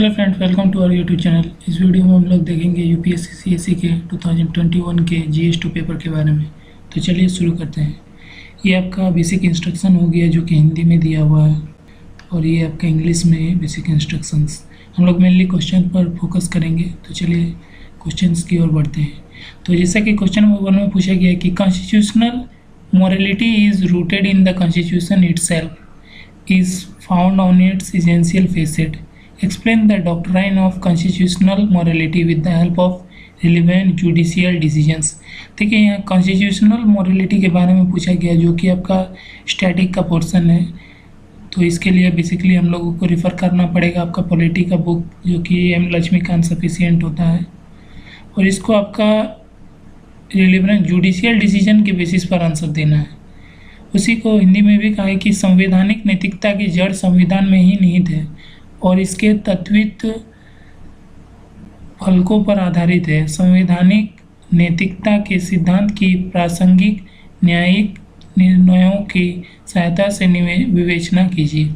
Hello friends, welcome to our YouTube channel. इस वीडियो में हम लोग देखेंगे यूपीएससी सीएससी के 2021 के जीएस2 पेपर के बारे में। तो चलिए शुरू करते हैं। ये आपका बेसिक इंस्ट्रक्शन हो गया जो कि हिंदी में दिया हुआ है, और ये आपका इंग्लिश में है बेसिक इंस्ट्रक्शंस। हम लोग मेनली क्वेश्चन पर फोकस करेंगे। तो चलिए क्वेश्चंस की ओर बढ़ते हैं। तो जैसा कि क्वेश्चन नंबर 1 में पूछा गया है कि constitutional morality is rooted in the constitution itself, is found on its essential facet. Explain the doctrine of constitutional morality with the help of relevant judicial decisions. देखिए यहाँ कॉन्स्टिट्यूशनल मोरालिटी के बारे में पूछा गया जो कि आपका स्टैटिक का पोर्शन है। तो इसके लिए बेसिकली हम लोगों को रिफ़र करना पड़ेगा आपका पॉलिटी का बुक, जो कि एम लक्ष्मीकांत सफिशिएंट होता है, और इसको आपका रिलेवेंट जुडिशियल डिसीजन के बेसिस पर आंसर देना है। उसी को हिंदी में भी कहा है कि संवैधानिक नैतिकता की जड़ संविधान में ही निहित है और इसके तत्वित फलकों पर आधारित है। संवैधानिक नैतिकता के सिद्धांत की प्रासंगिक न्यायिक निर्णयों की सहायता से विवेचना कीजिए।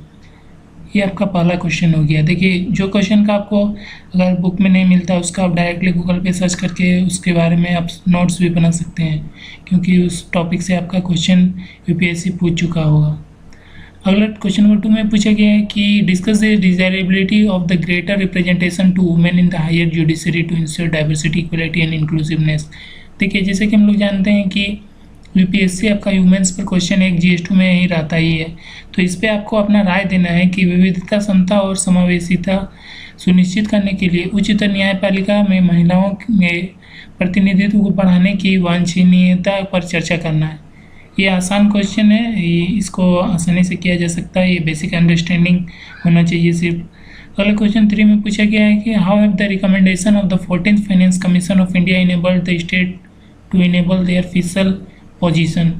ये आपका पहला क्वेश्चन हो गया। देखिए, जो क्वेश्चन का आपको अगर बुक में नहीं मिलता उसका आप डायरेक्टली गूगल पे सर्च करके उसके बारे में आप नोट्स भी बना सकते हैं, क्योंकि उस टॉपिक से आपका क्वेश्चन यूपीएससी पूछ चुका होगा। अगला क्वेश्चन नंबर 2 में पूछा गया है कि discuss the desirability of the greater representation to women in the higher judiciary to ensure diversity, equality and inclusiveness. देखिए, जैसे कि हम लोग जानते हैं कि यूपीएससी आपका ह्यूमन्स पर क्वेश्चन एक जीएस2 में ही रहता ही है। तो इस पे आपको अपना राय देना है कि विविधता, समता और समावेशिता सुनिश्चित करने के लिए उच्चतम न्यायपालिका में महिलाओं में प्रतिनिधित्व को बढ़ाने की वांछनीयता पर चर्चा करना है। ये आसान क्वेश्चन है, इसको आसानी से किया जा सकता है। ये बेसिक अंडरस्टैंडिंग होना चाहिए सिर्फ। अगला क्वेश्चन 3 में पूछा गया है कि how have the recommendation of the 14th finance commission of India enabled the state to enable their fiscal position.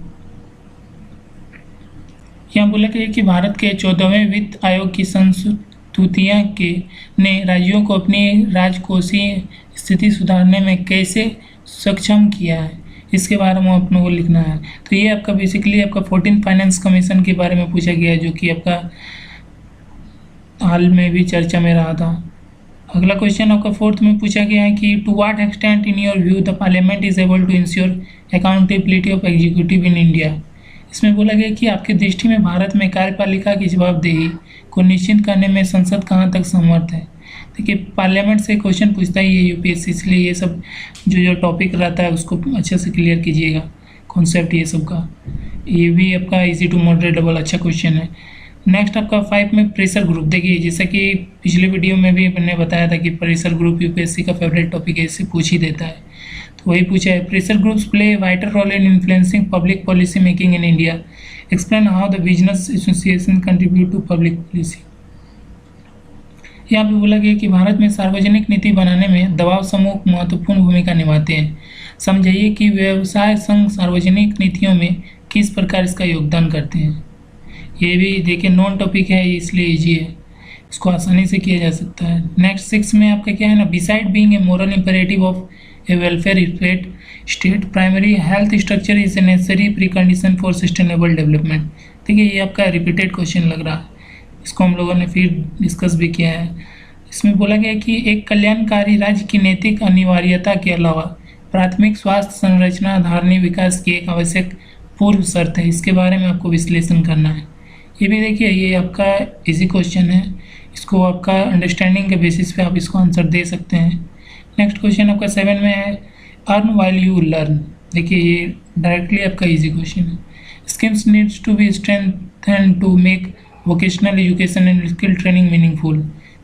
यहाँ बोला गया कि भारत के 14वें वित्त आयोग की संस्तुतियाँ के ने राज्यों को अपनी राजकोषीय स्थिति सुधारने में कैसे सक्षम किया है, इसके बारे में अपने को लिखना है। तो ये आपका बेसिकली आपका 14th फाइनेंस कमीशन के बारे में पूछा गया है, जो कि आपका हाल में भी चर्चा में रहा था। अगला क्वेश्चन आपका 4th में पूछा गया है कि to what extent in your view the parliament is able to ensure accountability of executive in India. इसमें बोला गया कि आपकी दृष्टि में भारत में कार्यपालिका की जवाबदेही को निश्चित करने में संसद कहाँ तक समर्थ है। देखिए, पार्लियामेंट से क्वेश्चन पूछता ही है यूपीएससी, इसलिए ये सब जो टॉपिक रहता है उसको अच्छे से क्लियर कीजिएगा, कॉन्सेप्ट ये सब का। ये भी आपका इजी टू मॉडरेटेबल अच्छा क्वेश्चन है। नेक्स्ट आपका 5 में प्रेशर ग्रुप। देखिए, जैसा कि पिछले वीडियो में भी मैंने बताया था कि प्रेशर ग्रुप यूपीएससी का फेवरेट टॉपिक है, इससे पूछ ही देता है। तो वही पूछा है, pressure groups play vital role in influencing public policy making in India. Explain how the business association contribute to public policy. यहाँ पे बोला गया कि भारत में सार्वजनिक नीति बनाने में दबाव समूह महत्वपूर्ण भूमिका निभाते हैं। समझाइए कि व्यवसाय संघ सार्वजनिक नीतियों में किस प्रकार इसका योगदान करते हैं। ये भी देखिए नॉन टॉपिक है, इसलिए ईजी है, इसको आसानी से किया जा सकता है। नेक्स्ट 6 में आपका क्या है ना, beside being a moral imperative of A welfare state primary health structure is a necessary precondition for sustainable development. देखिए, ये आपका रिपीटेड क्वेश्चन लग रहा है, इसको हम लोगों ने फिर डिस्कस भी किया है। इसमें बोला गया कि एक कल्याणकारी राज्य की नैतिक अनिवार्यता के अलावा प्राथमिक स्वास्थ्य संरचना धारणीय विकास की एक आवश्यक पूर्व शर्त है। इसके बारे में आपको विश्लेषण करना है। ये भी देखिए, ये आपका इजी क्वेश्चन है, इसको आपका अंडरस्टैंडिंग के बेसिस पे आप इसको आंसर दे सकते हैं। नेक्स्ट क्वेश्चन आपका 7 में है, अर्न वाइल यू लर्न। देखिए, ये डायरेक्टली आपका इजी क्वेश्चन है। Skills needs to be strengthen to make vocational education and skill training meaningful.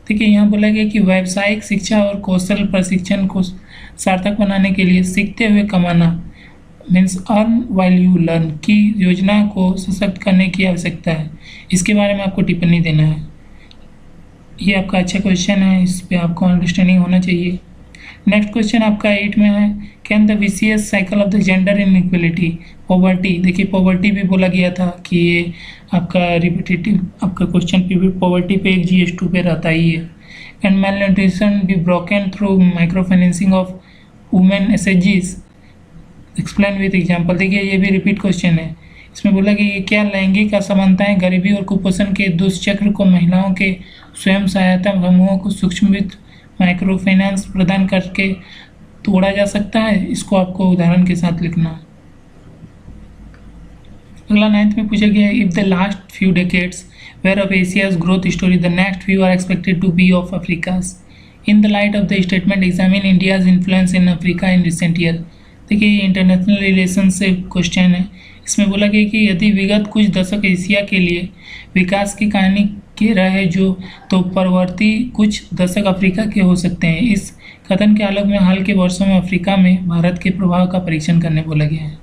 देखिए, यहाँ बोला गया कि व्यावसायिक शिक्षा और कौशल प्रशिक्षण को सार्थक बनाने के लिए सीखते हुए कमाना means earn while you learn की योजना को सशक्त करने की आवश्यकता है। इसके बारे में आपको टिप्पणी देना है। ये आपका अच्छा क्वेश्चन है, इस पर आपको अंडरस्टैंडिंग होना चाहिए। नेक्स्ट क्वेश्चन आपका 8 में है, can the vicious cycle of the gender inequality poverty. देखिए, पॉवर्टी भी बोला गया था कि ये आपका रिपीटेटिव आपका क्वेश्चन पे भी पॉवर्टी पे एक जीएस2 पे रहता ही है। And malnutrition be broken through micro financing of women एसएचजीज, एक्सप्लेन विथ एग्जाम्पल। देखिए, ये भी रिपीट क्वेश्चन है, इसमें बोला कि क्या लैंगिक असमानताएं गरीबी और कुपोषण के दुष्चक्र को महिलाओं के स्वयं सहायता समूहों को सूक्ष्म वित्त माइक्रो फाइनेंस प्रदान करके तोड़ा जा सकता है? इसको आपको उदाहरण के साथ लिखना है। अगला 9th में पूछा गया है, if the last few decades were of Asia's growth story, the next few are expected to be of Africa's. In the light of the statement examine India's influence in Africa in recent year. देखिए ये international relation से question है। इसमें बोला गया कि यदि विगत कुछ दशक एशिया के लिए विकास की कहानी कह रहा है जो, तो परवर्ती कुछ दशक अफ्रीका के हो सकते हैं। इस कथन के आलोक में हाल के वर्षों में अफ्रीका में भारत के प्रभाव का परीक्षण करने बोला गया है।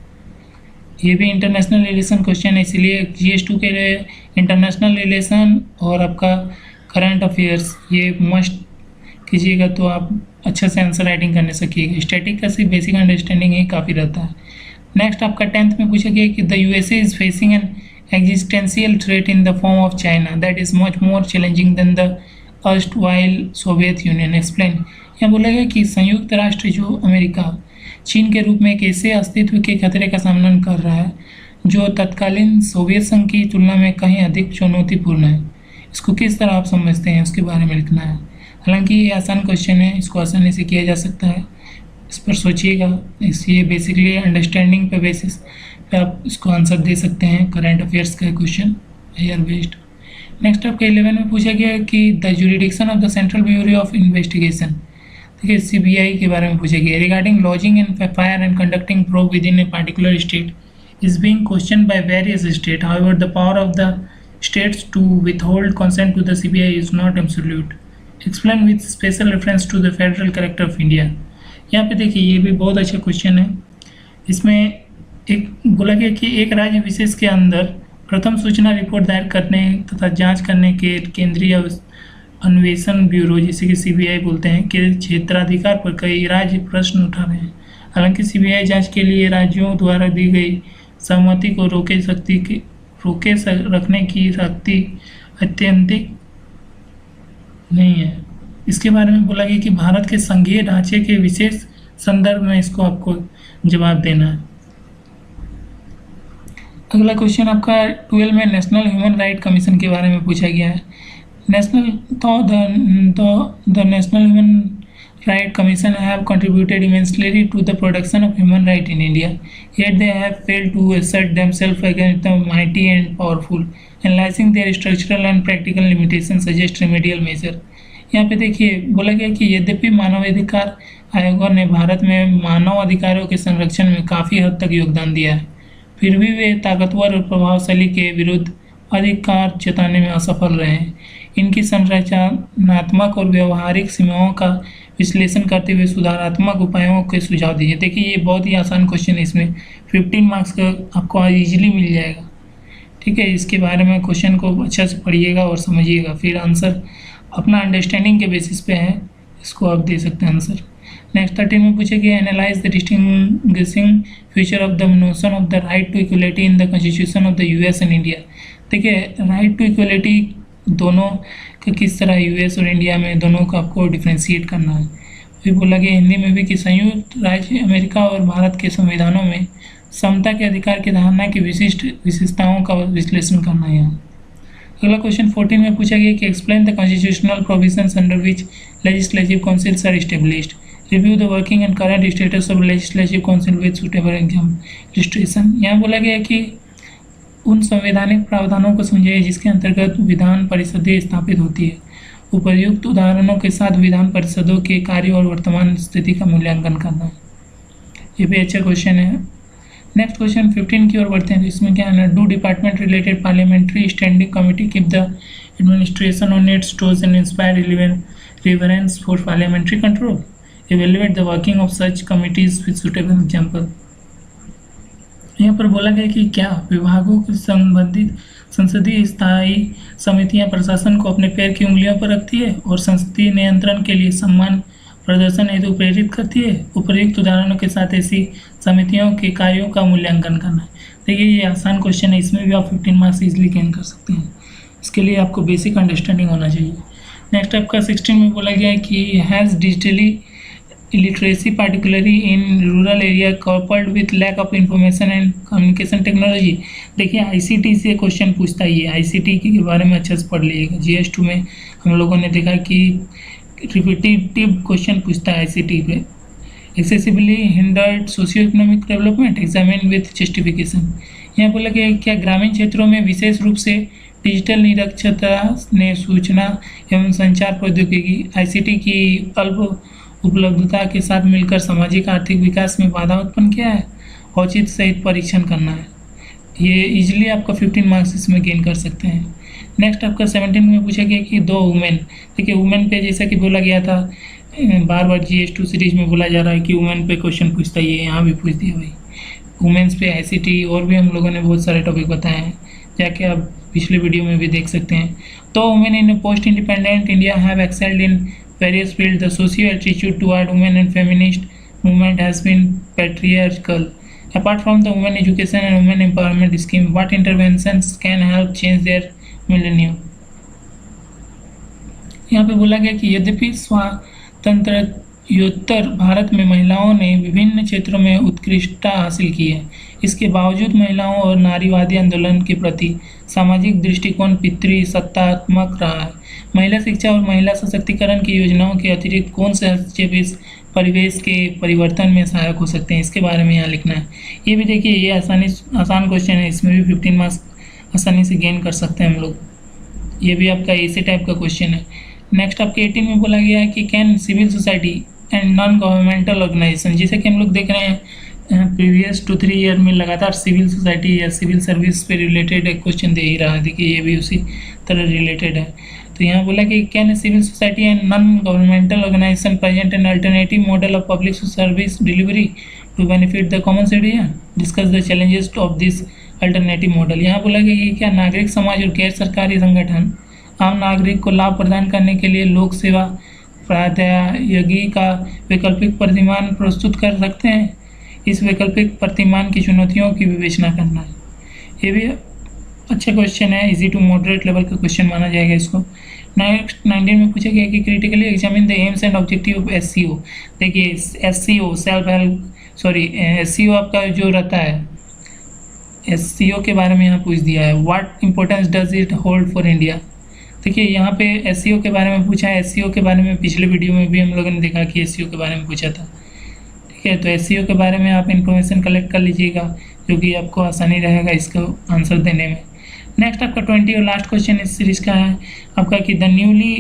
ये भी इंटरनेशनल रिलेशन क्वेश्चन है, इसलिए GS2 के लिए इंटरनेशनल रिलेशन और आपका करंट अफेयर्स ये मस्ट कीजिएगा, तो आप अच्छे से आंसर राइटिंग करने सकिएगा। स्टैटिक का सिर्फ बेसिक अंडरस्टैंडिंग ही काफ़ी रहता है। नेक्स्ट आपका 10th में पूछा गया कि the USA is facing an existential threat in the form of China that is much more challenging than the erstwhile Soviet Union. Explain. यहाँ बोला गया कि संयुक्त राष्ट्र जो अमेरिका चीन के रूप में एक ऐसे अस्तित्व के खतरे का सामना कर रहा है जो तत्कालीन सोवियत संघ की तुलना में कहीं अधिक चुनौतीपूर्ण है। इसको किस तरह आप समझते हैं उसके बारे में लिखना है। हालांकि ये आसान क्वेश्चन है, इसको आसानी से किया जा सकता है, इस पर सोचिएगा। ये बेसिकली अंडरस्टैंडिंग पे बेसिस पे आप इसको आंसर दे सकते हैं। करंट अफेयर्स का क्वेश्चन ईयर बेस्ड। नेक्स्ट आपका 11 में पूछा गया है कि the jurisdiction of the central bureau of investigation, देखिए CBI के बारे में पूछा गया। Regarding lodging and fire and conducting probe with in a particular state is being questioned by various states. However, the power of the states to withhold consent to the CBI is not absolute. Explain with special reference to the federal character of India. यहाँ पे देखिए ये भी बहुत अच्छा question है। इसमें एक बोला गया कि एक राज्य विशेष के अंदर प्रथम सूचना रिपोर्ट दायर करने तथा जांच करने के केंद्रीय अन्वेषण ब्यूरो जिसे कि CBI बोलते हैं के क्षेत्राधिकार पर कई राज्य प्रश्न उठा रहे हैं। हालांकि CBI जांच के लिए राज्यों द्वारा दी गई सहमति को रखने की शक्ति अत्यंतिक नहीं है। इसके बारे में बोला गया कि भारत के संघीय ढांचे के विशेष संदर्भ में इसको आपको जवाब देना है। अगला क्वेश्चन आपका 12 में नेशनल ह्यूमन राइट कमीशन के बारे में पूछा गया है। The national human Right Commission have contributed immensely to the production of human rights in India, yet they have failed to assert themselves against the mighty and powerful. Analyzing their structural and practical limitations suggest remedial measure. यहाँ पे देखिए बोला गया कि यद्यपि मानवाधिकार आयोगों ने भारत में मानव अधिकारों के संरक्षण में काफ़ी हद तक योगदान दिया है, फिर भी वे ताकतवर और प्रभावशाली के विरुद्ध अधिकार जताने में असफल रहे हैं। इनकी संरचनात्मक और व्यवहारिक सीमाओं का विश्लेषण करते हुए सुधारात्मक उपायों के सुझाव दीजिए। देखिए ये बहुत ही आसान क्वेश्चन है, इसमें 15 मार्क्स का आपको आज ईजिली मिल जाएगा। ठीक है, इसके बारे में क्वेश्चन को अच्छा से पढ़िएगा और समझिएगा, फिर आंसर अपना अंडरस्टैंडिंग के बेसिस पे है, इसको आप दे सकते हैं आंसर। नेक्स्ट 13 में पूछे गया analyze the distinguishing feature of the notion of the right to equality in the constitution of the US and India. देखिए राइट टू इक्वलिटी दोनों का किस तरह US और इंडिया में दोनों का आपको डिफ्रेंशिएट करना है। फिर बोला गया हिंदी में भी कि संयुक्त राज्य अमेरिका और भारत के संविधानों में समता के अधिकार की धारणा की विशिष्टताओं का विश्लेषण करना है। अगला क्वेश्चन 14 में पूछा गया कि explain the constitutional provisions under which legislative councils are established, review the working and current status of legislative council with suitable illustration. यहाँ बोला गया कि उन संवैधानिक प्रावधानों को समझिए जिसके अंतर्गत विधान परिषदें स्थापित होती है। उपर्युक्त उदाहरणों के साथ विधान परिषदों के कार्य और वर्तमान स्थिति का मूल्यांकन करना है। ये भी अच्छा क्वेश्चन है। नेक्स्ट क्वेश्चन 15 की ओर बढ़ते हैं, तो इसमें क्या है, do department related parliamentary standing committee keep the administration on it's toes and inspire reverence for parliamentary control, evaluate the working of such committees with suitable example. यहाँ पर बोला गया कि क्या विभागों के संबंधित संसदीय स्थायी समितियाँ प्रशासन को अपने पैर की उंगलियों पर रखती है और संसदीय नियंत्रण के लिए सम्मान प्रदर्शन हेतु प्रेरित करती है। उपर्युक्त उदाहरणों के साथ ऐसी समितियों के कार्यों का मूल्यांकन करना है। देखिए ये आसान क्वेश्चन है, इसमें भी आप 15 मार्क्स इजीली गेन कर सकते हैं। इसके लिए आपको बेसिक अंडरस्टैंडिंग होना चाहिए। नेक्स्ट आपका 16 में बोला गया है कि has digitally illiteracy particularly in rural area coupled with lack of information and communication technology। देखिए आईसीटी से क्वेश्चन पूछता है, ये आईसीटी के बारे में अच्छे से पढ़ लीजिएगा। जीएस2 में हम लोगों ने देखा कि रिपीटेटिव क्वेश्चन पूछता है आईसीटी पे। Accessibly hindered socio economic development examine with justification. यहाँ बोला कि क्या ग्रामीण क्षेत्रों में विशेष रूप से डिजिटल निरक्षरता ने सूचना एवं संचार प्रौद्योगिकी आईसीटी की अल्प उपलब्धता के साथ मिलकर सामाजिक आर्थिक विकास में बाधा उत्पन्न किया है? औचित्य सहित परीक्षण करना है। ये इजीली आपका 15 मार्क्स इसमें गेन कर सकते हैं। नेक्स्ट आपका 17 में पूछा गया कि 2 वुमेन। देखिए वुमेन पे जैसा कि बोला गया था, बार बार जीएस2 सीरीज में बोला जा रहा है कि वुमेन पे क्वेश्चन पूछता है, ये यहाँ भी पूछ दिया भाई। वुमेन्स पे आईसीटी और भी हम लोगों ने बहुत सारे टॉपिक बताए हैं, जाके आप पिछले वीडियो में भी देख सकते हैं। तो women in post independent India have excelled in various fields. The socio-attitude toward women and feminist movement has been patriarchal. Apart from the women education and women empowerment scheme, what interventions can help change their millennium? यहाँ पे बोला गया कि यद्यपि स्वातंत्र्योत्तर भारत में महिलाओं ने विभिन्न क्षेत्रों में उत्कृष्टता हासिल की है, इसके बावजूद महिलाओं और नारीवादी आंदोलन के प्रति सामाजिक दृष्टिकोण पितृसत्तात्मक रहा है। महिला शिक्षा और महिला सशक्तिकरण की योजनाओं के अतिरिक्त कौन से हस्तक्षेप इस परिवेश के परिवर्तन में सहायक हो सकते हैं, इसके बारे में यहाँ लिखना है। ये भी देखिए ये आसान क्वेश्चन है, इसमें भी 15 मार्क्स आसानी से गेन कर सकते हैं हम लोग। ये भी आपका ऐसे टाइप का क्वेश्चन है। नेक्स्ट आपके 18 में बोला गया है कि can civil society and non governmental organization, जैसे कि हम लोग देख रहे हैं प्रीवियस 2-3 ईयर में लगातार सिविल सोसाइटी या सिविल सर्विस पे रिलेटेड एक क्वेश्चन दे ही रहा है। देखिए ये भी उसी तरह रिलेटेड है। तो यहाँ बोला कि can civil society and non governmental organization present an alternative model of public service delivery to benefit the common citizen, discuss the challenges of this alternative model. यहाँ बोला गया कि क्या नागरिक समाज और गैर सरकारी संगठन आम नागरिक को लाभ प्रदान करने के लिए लोक सेवा प्राध्यायगी का वैकल्पिक प्रतिमान प्रस्तुत कर सकते हैं? इस वैकल्पिक प्रतिमान की चुनौतियों की विवेचना करना है। ये भी अच्छा क्वेश्चन है, इजी टू मॉडरेट लेवल का क्वेश्चन माना जाएगा इसको। नेक्स्ट 19 में पूछा गया कि critically examine the AIIMS and objective of SCO. देखिए एससीओ एससीओ आपका जो रहता है, एससीओ के बारे में यहाँ पूछ दिया है। What importance does it hold for India. देखिए यहाँ पे एससीओ के बारे में पूछा है। एससीओ के बारे में पिछले वीडियो में भी हम लोगों ने देखा कि एससीओ के बारे में पूछा था। ठीक है, तो एससीओ के बारे में आप इन्फॉर्मेशन कलेक्ट कर लीजिएगा, जो कि आपको आसानी रहेगा इसको आंसर देने में। नेक्स्ट आपका 20 और लास्ट क्वेश्चन इस सीरीज का है आपका कि the newly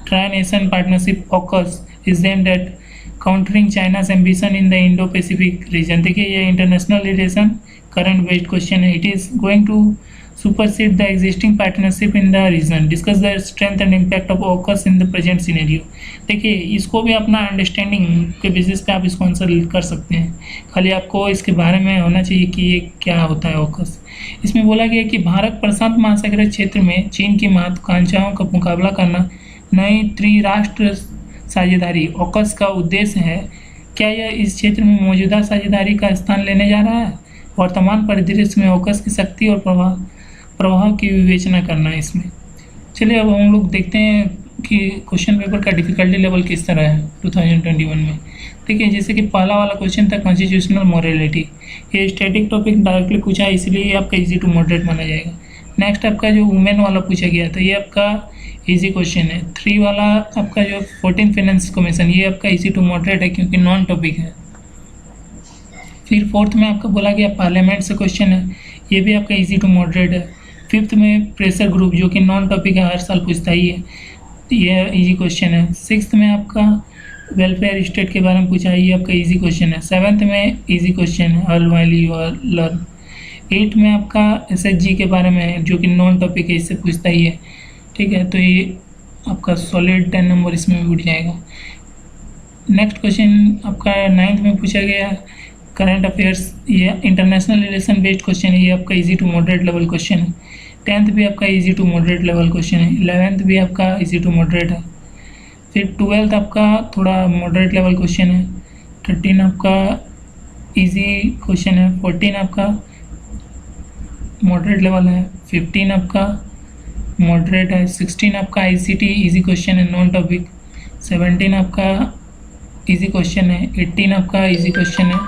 tri nation partnership AUKUS is aimed at countering China's ambition in the Indo Pacific region. देखिए ये international relation current based question है। It is going to supersede the existing partnership in the region, discuss the strength and impact of AUKUS in the present scenario। देखिए इसको भी अपना understanding के basis पे आप इसको आंसर कर सकते हैं, खाली आपको इसके बारे में होना चाहिए कि ये क्या होता है AUKUS। इसमें बोला गया कि भारत प्रशांत महासागरीय क्षेत्र में चीन की महत्वाकांक्षाओं का मुकाबला करना नई त्रिराष्ट्र साझेदारी AUKUS का उद्देश्य है। क्या यह इस क्षेत्र में मौजूदा साझेदारी का स्थान लेने जा रहा है? वर्तमान परिदृश्य में AUKUS की शक्ति और प्रभाव की विवेचना करना है इसमें। चलिए अब हम लोग देखते हैं कि क्वेश्चन पेपर का डिफिकल्टी लेवल किस तरह है 2021 में। देखिए जैसे कि पहला वाला क्वेश्चन था कॉन्स्टिट्यूशनल मोरालिटी, ये स्टैटिक टॉपिक डायरेक्टली पूछा है, इसलिए ये आपका इजी टू मॉडरेट माना जाएगा। नेक्स्ट आपका जो वुमेन वाला पूछा गया था ये आपका इजी क्वेश्चन है। 3 वाला आपका जो 14 फाइनेंस कमीशन, ये आपका इजी टू मॉडरेट है क्योंकि नॉन टॉपिक है। फिर 4th में आपका बोला गया पार्लियामेंट से क्वेश्चन है, ये भी आपका इजी टू मॉडरेट है। 5th में प्रेशर ग्रुप जो कि नॉन टॉपिक है, हर साल पूछता ही है, ये इजी क्वेश्चन है। 6th में आपका वेलफेयर स्टेट के बारे में पूछा है, ये आपका इजी क्वेश्चन है। 7th में इजी क्वेश्चन है earn while you learn. 8th में आपका एसएचजी के बारे में है जो कि नॉन टॉपिक है, इससे पूछता ही है। ठीक है, तो ये आपका सॉलिड 10 नंबर इसमें भी उठ जाएगा। नेक्स्ट क्वेश्चन आपका 9th में पूछा गया करंट अफेयर्स, ये इंटरनेशनल रिलेशन बेस्ड क्वेश्चन है, ये आपका easy to moderate level question है। 10th भी आपका easy to moderate level question है। 11th भी आपका इजी टू मॉडरेट है। फिर 12th आपका थोड़ा मॉडरेट लेवल क्वेश्चन है। 13 आपका इजी क्वेश्चन है। 14 आपका मॉडरेट लेवल है। 15 आपका मॉडरेट है। 16 आपका आईसीटी इजी क्वेश्चन है नॉन टॉपिक। 17 आपका इजी क्वेश्चन है, 18 आपका इजी क्वेश्चन है,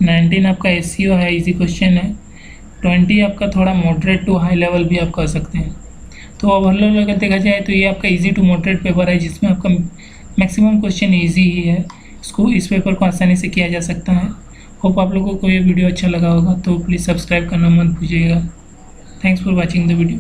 19 आपका एसईओ है, इजी क्वेश्चन है, 20 आपका थोड़ा मॉडरेट टू हाई लेवल भी आप कह सकते हैं। तो ओवरऑल अगर देखा जाए तो ये आपका इजी टू मॉडरेट पेपर है, जिसमें आपका मैक्सिमम क्वेश्चन इजी ही है। इस पेपर को आसानी से किया जा सकता है। होप आप लोगों को ये वीडियो अच्छा लगा होगा, तो प्लीज़ सब्सक्राइब करना मत भूलिएगा। Thanks for watching the video.